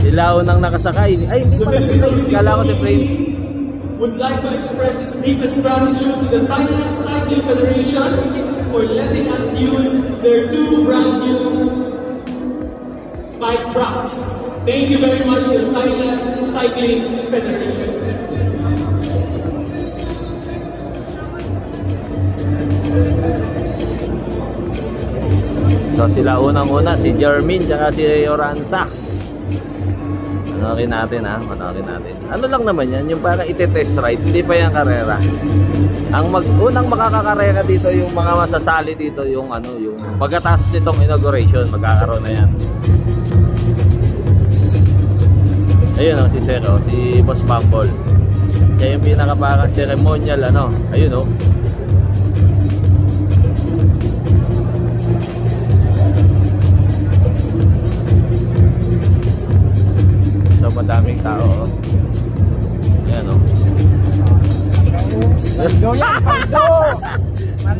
Sila unang nakasakay. Ay, hindi pala si Prince. Kala ko si Prince. Would like to express its deepest gratitude to the Thailand Cycling Federation for letting us use their 2 brand new bike tracks. Thank you very much to the Thailand Cycling Federation. So sila unang-una, si Jermin tsaka si Oranza. Manokin natin ha, manokin natin. Ano lang naman yan, yung parang ite-test ride, hindi pa yung karera. Ang unang makakakarera dito, yung mga masasali dito, yung ano, yung pagkatapos nitong inauguration, magkakaroon na yan. Ayun o, si Sero, si Boss Bumble. Siya yung pinaka ceremonial, ano, ayun o. Madaming tao. Yan o.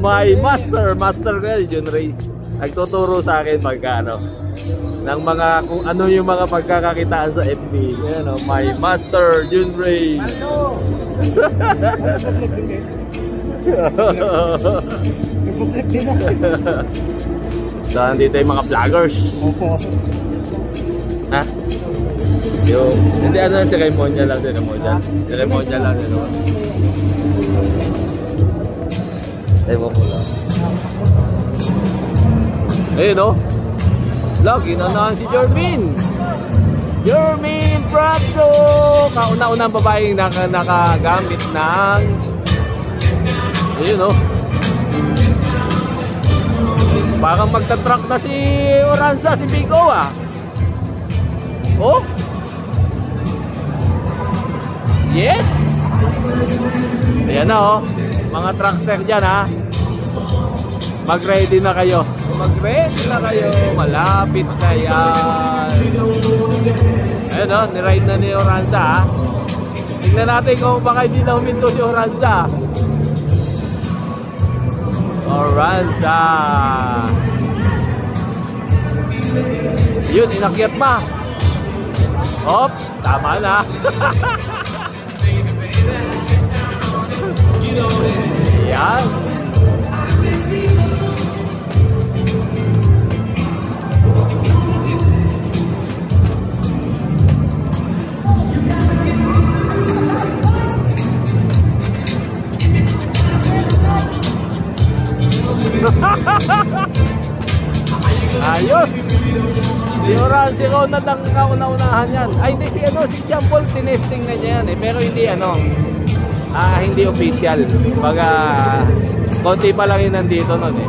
My master ko yan, Jun Ray. Nagtuturo sa akin pagkano ng mga, kung ano yung mga pagkakakitaan sa FB. Yan o, my master, Jun Ray. So, nandito yung mga vloggers. Ha? Yung, hindi ano, ceremonial lang, ceremonial lang, ano. Ewan ko lang. Ayun o. Lagi na nahan si Jermin Prado. Kauna-unang babaeng nakagamit ng, ayun o. Parang magta-truck na si Oranza, si Bigo ah. Oh? Yes! Ayan na oh. Mga truckster dyan ha. Mag-ready na kayo. Mag-ready na kayo. Malapit na yan. Ayan oh, niride na ni Oranza ha. Tignan natin kung baka hindi na huminto si Oranza. Oranza. Yun, inakyat pa. Hop, tama na. Yan. Ayos. Si Oranza ko na kauna-unahan yan. Ay hindi si ano, si Jampol tinesting na niya yan eh. Pero hindi ano, hindi official. Baga konti pa lang yun nandito nun eh.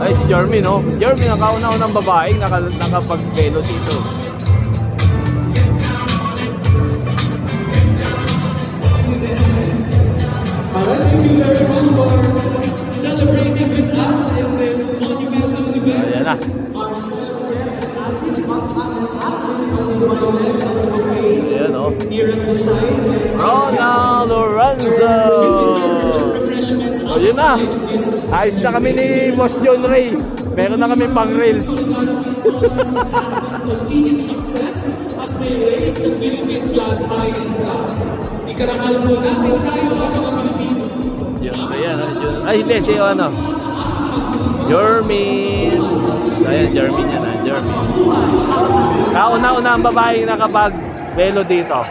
Ay si Jermin no. Jermin ang kauna-unang babaeng nakapag-velo dito. Thank you very much for celebrating with us in this monumental event. Ayan na. Our special guest and artist, Ayan o. Here at the side, Ronald Lorenzo. O yun na. Ayos na kami ni Boss John Ray. Meron na kami pang rails. Continued success as they raise the Philippine flag high and proud. Ikarangal po natin tayo ang mga Pilipino. Ayan, ay hindi, si ano Jermin. Ayan, Jermin yan. Jermin. Kauna-una ang babaeng nakapag-velo dito.